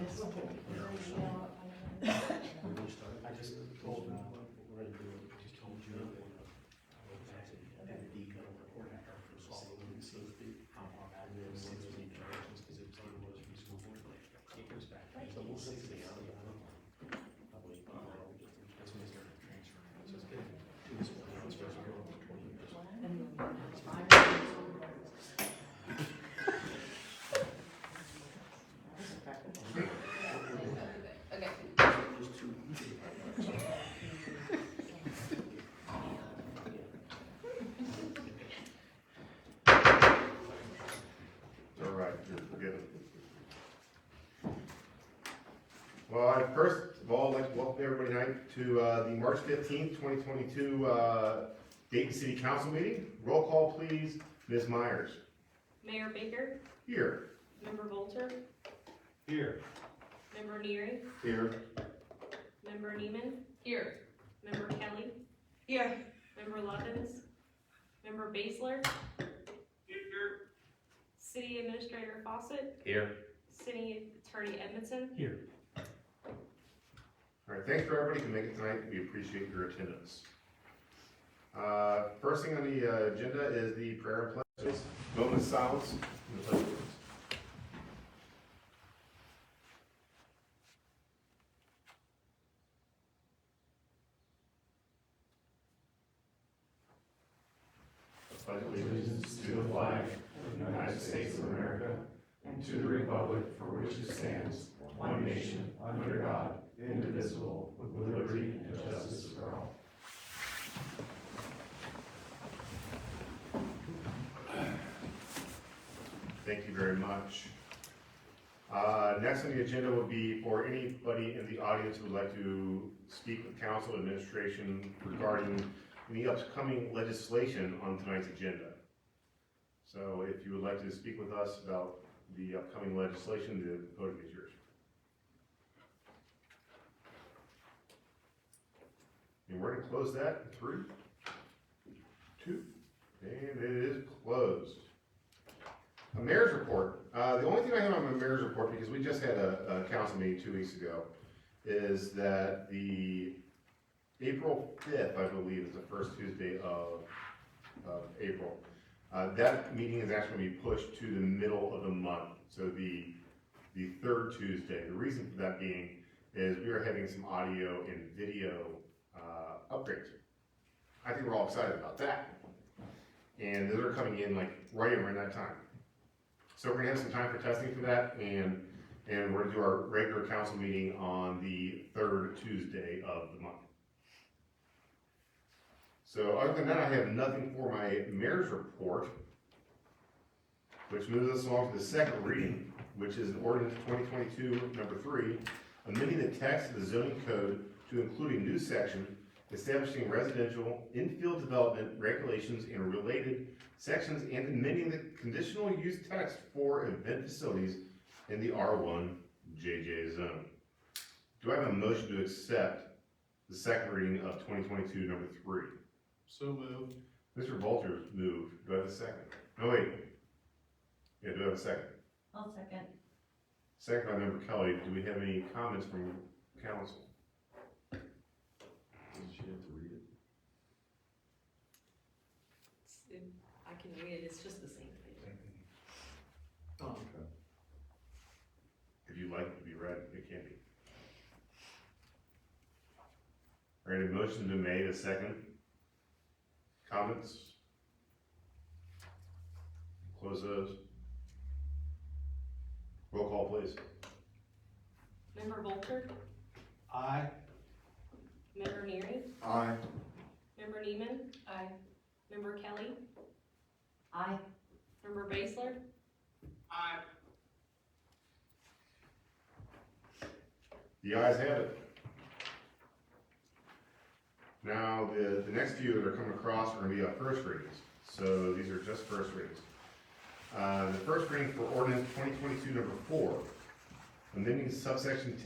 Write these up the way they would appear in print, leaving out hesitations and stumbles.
just told we're ready to do it. Just told you. So we'll see the audio. That's when they start transferring. So it's good. Do this one. It's supposed to go over 20 years. Okay. Just two. All right, you're forgiven. Well, I first of all like to welcome everybody tonight to the March 15th, 2022 Dayton City Council meeting. Roll call, please. Ms. Myers. Mayor Baker, Here. Member Volter, Here. Member Neary, Here. Member Neiman. Here. Member Kelly. Here. Member Lovins. Member Basler. Here. City Administrator Fawcett. Here. City Attorney Edmondson. Here. All right, thanks for everybody who can make it tonight. We appreciate your attendance. First thing on the agenda is the prayer and pledge. Moment of silence. And the pledge of allegiance. I pledge Allegiance to the flag of the United States of America and to the republic for which it stands, one nation, under God, indivisible, with liberty and justice for all. Thank you very much. Next on the agenda will be for anybody in the audience who would like to speak with council administration regarding any upcoming legislation on tonight's agenda. So if you would like to speak with us about the upcoming legislation, the podium is yours. And we're going to close that in 3, 2, and it is closed. A mayor's report. The only thing I have on my mayor's report, because we just had a council meeting 2 weeks ago, is that the April 5th, I believe, is the first Tuesday of April. That meeting is actually going to be pushed to the middle of the month, so the third Tuesday. The reason for that being is we are having some audio and video upgrades. I think we're all excited about that. And those are coming in like right around that time. So we're gonna have some time for testing for that, and we're gonna do our regular council meeting on the third Tuesday of the month. So other than that, I have nothing for my mayor's report, which moves us along to the second reading, which is an ordinance 2022 number 3, amending the text of the zoning code to include a new section establishing residential infield development regulations and related sections and amending the conditional use text for event facilities in the R1 JJ zone. Do I have a motion to accept the second reading of 2022 number 3? So moved. Mr. Volter's moved. Do I have a second? No, wait. Yeah, do I have a second? I'll second. Second by member Kelly. Do we have any comments from council? Does she have to read it? I can read it, it's just the same thing. Oh, okay. If you like it to be read, it can be. All right, a motion been made, a second. Comments? Close those. Roll call, please. Member Volter, Aye. Member Neary, Aye. Member Neiman. Aye. Member Kelly, Aye. Member Basler. Aye. The ayes have it. Now, the next few that are coming across are going to be first readings. So these are just first readings. The first reading for ordinance 2022 number 4, amending subsection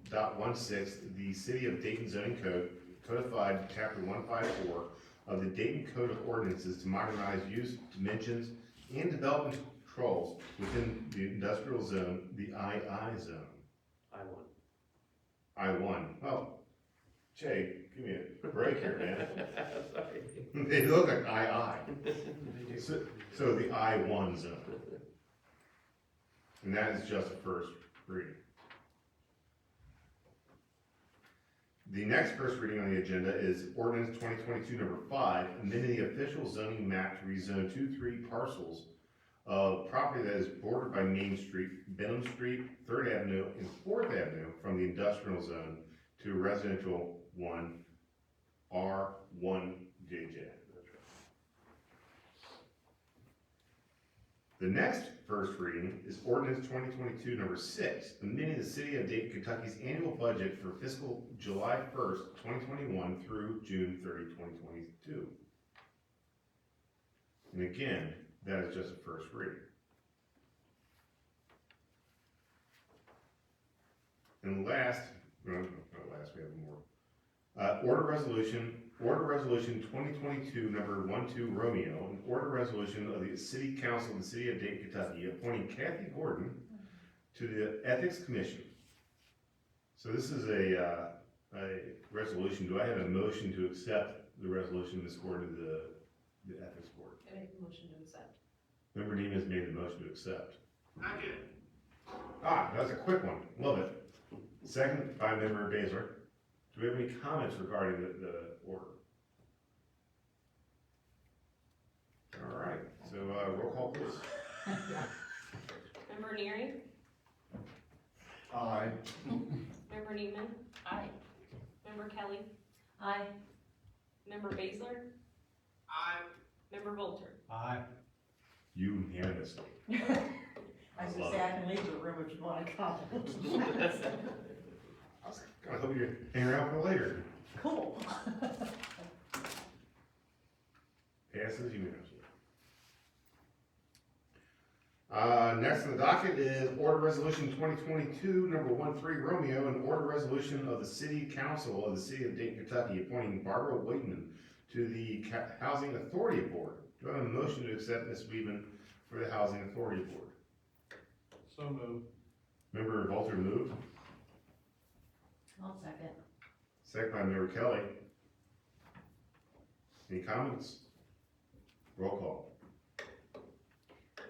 10.16, the City of Dayton zoning code, codified chapter 154 of the Dayton Code of Ordinances to modernize use, dimensions, and development controls within the industrial zone, the II zone. I won. I-1. Oh, Jay, give me a break here, man. Sorry. They look like I. So the I-1 zone. And that is just a first reading. The next first reading on the agenda is ordinance 2022 number 5, amending the official zoning map to rezone 2-3 parcels of property that is bordered by Main Street, Benham Street, 3rd Avenue, and 4th Avenue from the industrial zone to residential 1, R1JJ. The next first reading is ordinance 2022 number 6, amending the City of Dayton, Kentucky's annual budget for fiscal July 1st, 2021 through June 30, 2022. And again, that is just a first reading. And last, no, not last, we have more. Order resolution 2022 number 12 Romeo, an order resolution of the City Council of the City of Dayton, Kentucky, appointing Kathy Gordon to the Ethics Commission. So this is a resolution. Do I have a motion to accept the resolution, Ms. Gordon, to the Ethics Board? I make a motion to accept. Member Neiman's made the motion to accept. Ah, that was a quick one. Love it. Second by Member Baszler. Do we have any comments regarding the order? All right, so roll call please. Member Neary? Aye. Member Neiman? Aye. Member Kelly? Aye. Member Baszler? Aye. Member Volter? Aye. Unanimously. I was love gonna say, I can leave the room if you want to comment. I was kind of hoping you'd hang around for later. Cool. Passes unanimously. Next on the docket is Order Resolution 2022, number 13 Romeo, an order resolution of the City Council of the City of Dayton, Kentucky, appointing Barbara Waitman to the Housing Authority Board. Do I have a motion to accept Ms. Weedman for the Housing Authority Board? So moved. Member Volter moved. I'll second. Second by Member Kelly. Any comments? Roll call.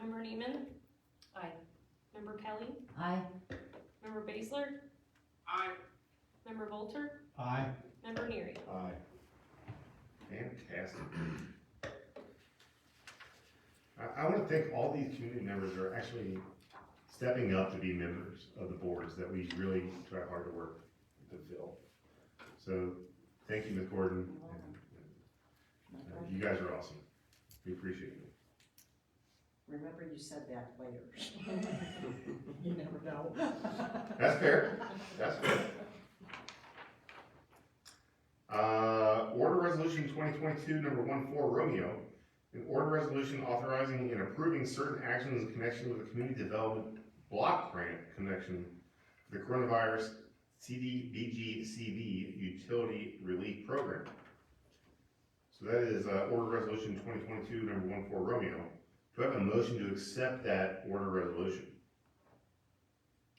Member Neiman? Aye. Member Kelly? Aye. Member Baszler? Aye. Member Volter? Aye. Member Neary? Aye. Fantastic. I want to thank all these community members who are actually stepping up to be members of the boards that we really try hard to work to fill. So, thank you, Ms. Gordon. You guys are awesome. We appreciate you. Remember you said that later. You never know. That's fair. That's fair. Order Resolution 2022, number 14 Romeo, an order resolution authorizing and approving certain actions in connection with the Community Development Block Grant connection to the Coronavirus CDBG-CV Utility Relief Program. So that is Order Resolution 2022, number 14 Romeo. Do I have a motion to accept that order resolution?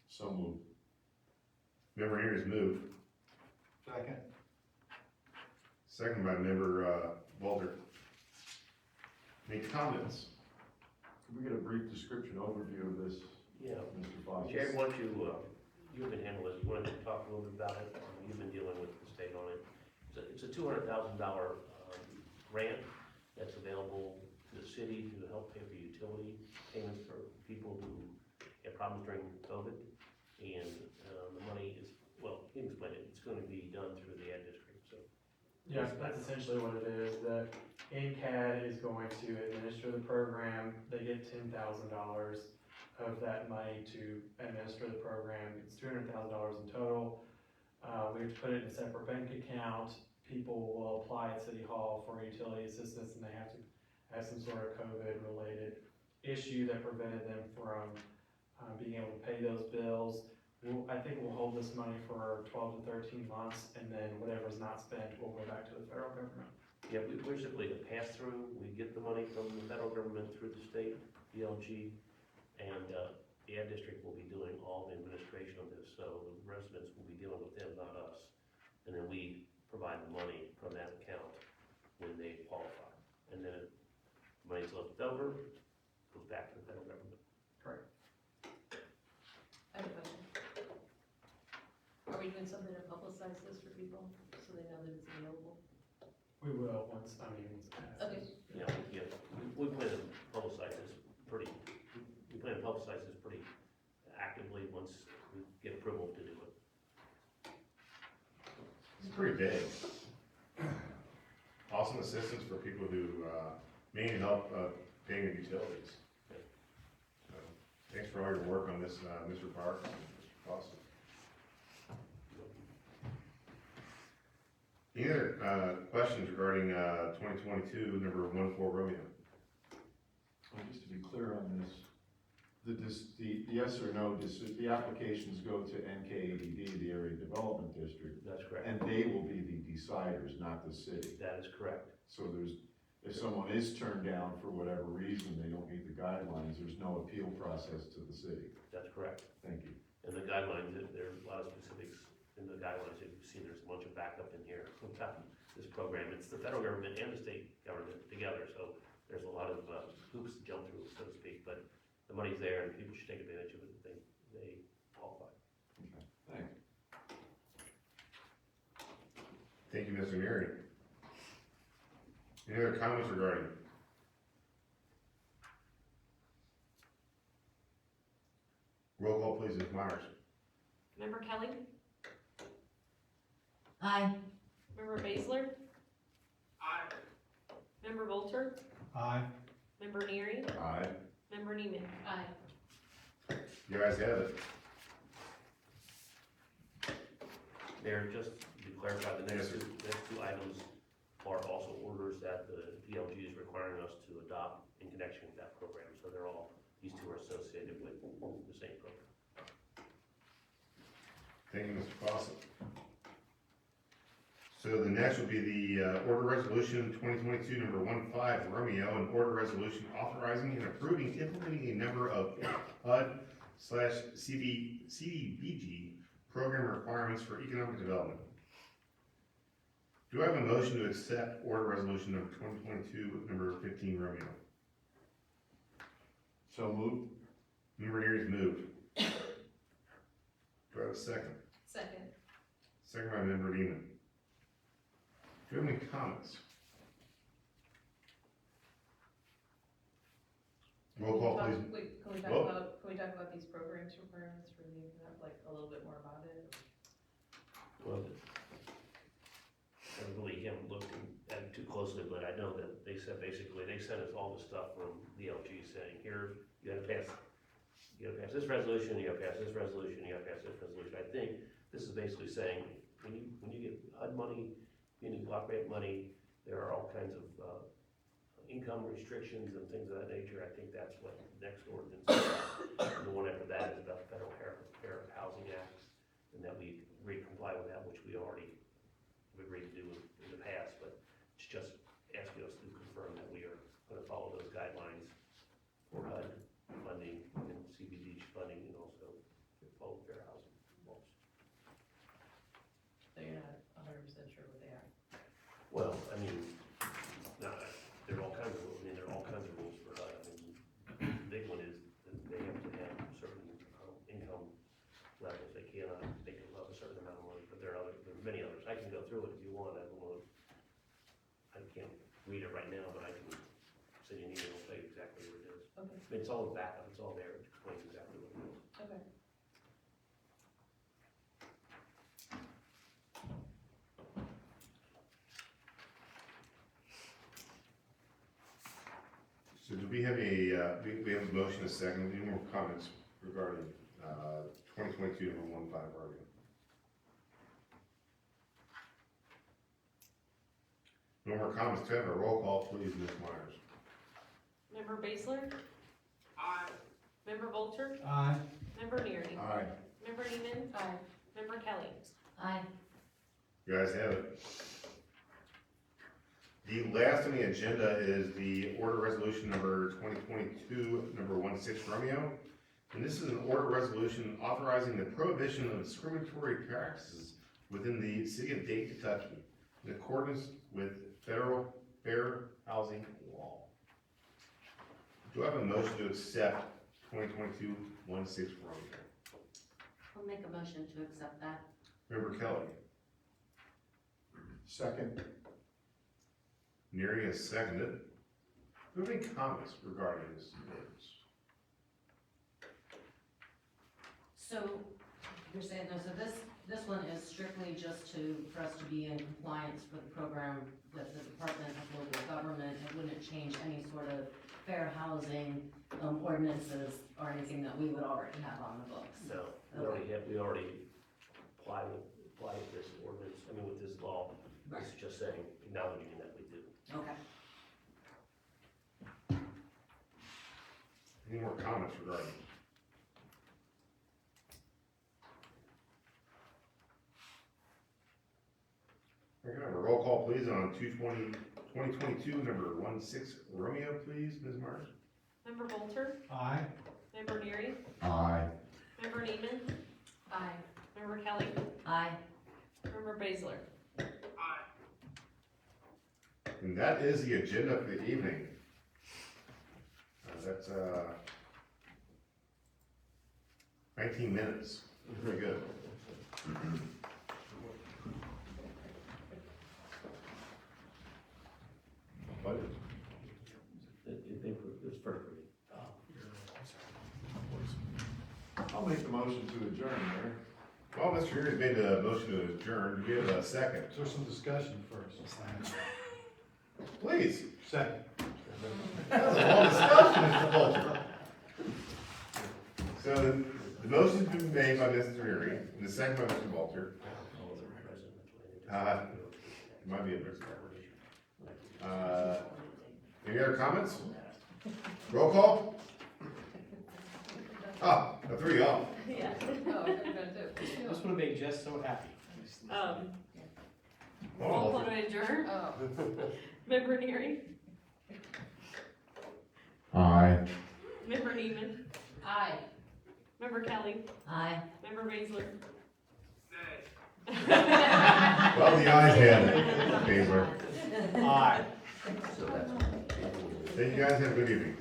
So moved. Member Ayers moved. Second. Second by Member Walter. Any comments? Could we get a brief description, overview of this, Yeah. Mr. Fox? Jared, why don't you can handle this, you want to talk a little bit about it, you've been dealing with the state on it. It's a $200,000 grant that's available to the city to help pay for utility payments for people who had problems during COVID. And the money is, well, he can explain it, it's going to be done through the ad district, so. Yeah, that's essentially what it is. The NCAD is going to administer the program. They get $10,000 of that money to administer the program. It's $200,000 in total. We have to put it in a separate bank account. People will apply at City Hall for utility assistance, and they have to have some sort of COVID-related issue that prevented them from being able to pay those bills. I think we'll hold this money for 12 to 13 months, and then whatever's not spent will go back to the federal government. Yeah, we're simply a pass-through, we get the money from the federal government through the state, DLG, and the ad district will be doing all the administration of this, so residents will be dealing with them, not us. And then we provide the money from that account when they qualify. And then money's left over, goes back to the federal government. Correct. I have a question. Are we doing something to publicize this for people, so they know that it's available? We will, once it passes. Okay. Yeah, we plan to publicize this pretty actively once we get approval to do it. It's pretty big. Awesome assistance for people who, may need help, paying their utilities. So, thanks for all your work on this, Mr. Parks, Mr. Foster. Any other, questions regarding, 2022, number 14 Romeo? Well, just to be clear on this, the yes or no, the applications go to NKADD, the Area Development District, That's correct. and they will be the deciders, not the city. That is correct. So if someone is turned down for whatever reason, they don't meet the guidelines, there's no appeal process to the city. That's correct. Thank you. And the guidelines, there's a lot of specifics in the guidelines. You can see there's a bunch of backup in here. On top of this program, it's the federal government and the state government together, so there's a lot of hoops to jump through, so to speak, but the money's there and people should take advantage of it if they qualify. Okay, thanks. Thank you, Mr. Neary. Any other comments regarding? Roll call, please, Ms. Myers. Member Kelly? Aye. Member Baszler? Aye. Member Volter? Aye. Member Neary? Aye. Member Neiman? Aye. You guys have it. Mayor, just to clarify, the next two items are also orders that the DLG is requiring us to adopt in connection with that program, so these two are associated with the same program. Thank you, Mr. Fawcett. So the next will be the order resolution 2022 number 15 Romeo, an order resolution authorizing and approving implementing a number of HUD/CDBG program requirements for economic development. Do I have a motion to accept order resolution number 2022 number 15 Romeo? So moved. Member Neary's moved. Do I have a second? Second. Second by Member Neiman. Do you have any comments? Roll call, please. Wait, can we Whoa. talk about these programs requirements for the, like, a little bit more about it? Well, I really haven't looked at it too closely, but I know that they said basically, they sent us all the stuff from DLG saying, here, you gotta pass this resolution, you gotta pass this resolution, you gotta pass this resolution. I think this is basically saying, when you get HUD money, any block grant money, there are all kinds of, income restrictions and things of that nature. I think that's what the next ordinance is. The one after that is about the Federal Fair Housing Act, and that we agree to comply with that, which we already have agreed to do in the past, but it's just asking us to confirm that we are gonna follow those guidelines for HUD funding and CBD funding, and also follow fair housing laws. So you're not 100% sure what they are? Well, I mean, there are all kinds of rules, there are all kinds of rules for HUD. I mean, the big one is that they have to have certain income levels. They can have a certain amount of money, but there are many others. I can go through it if you want. I don't know. I can't read it right now, but I can send you an email and tell you exactly what it is. Okay, I mean, it's all in backup, it's all there, it explains exactly what it is. okay. So do we have we have a motion, a second, any more comments regarding, 2022 number 15 Romeo? No more comments, to have a roll call, please, Ms. Myers. Member Baszler? Aye. Member Volter? Aye. Member Neary? Aye. Member Neiman? Aye. Member Kelly? Aye. You guys have it. The last on the agenda is the order resolution number 2022 number 16 Romeo. And this is an order resolution authorizing the prohibition of discriminatory practices within the city of Dayton, Kentucky, in accordance with federal fair housing law. Do I have a motion to accept 2022-16 Romeo? I'll make a motion to accept that. Member Kelly, Second. Neary has seconded. Do you have any comments regarding this ordinance? So, you're saying, though, so this one is strictly just for us to be in compliance for the program with the Department of Local Government. It wouldn't change any sort of fair housing, ordinances or anything that we would already have on the books. No, we already apply with this ordinance, with this law. Right. It's just saying, acknowledging that we do. Okay. Any more comments regarding it? We're gonna have a roll call, please, on 2022, number 16 Romeo, please, Ms. Myers. Member Bolter? Aye. Member Neary? Aye. Member Neiman? Aye. Member Kelly? Aye. Member Baszler? Aye. And that is the agenda for the evening. That's 19 minutes, very good. What? It's perfect. I'll make the motion to adjourn, Mayor. Well, Mr. Neary made a motion to adjourn, do we have a second? So some discussion first. Please. Second. That was a long discussion, Mr. Bolter. So the motion's been made by Mr. Neary, and the second by Mr. Bolter. It might be a different. Any other comments? Roll call? Ah, the three off. Yeah. Oh, I'm gonna do. This would have made Jess so happy. Roll call to adjourn. Oh. Member Neary? Aye. Member Neiman? Aye. Member Kelly? Aye. Member Baszler? Nay. Well, the ayes have it. Favor. Aye. So that's. Thank you guys, have a good evening.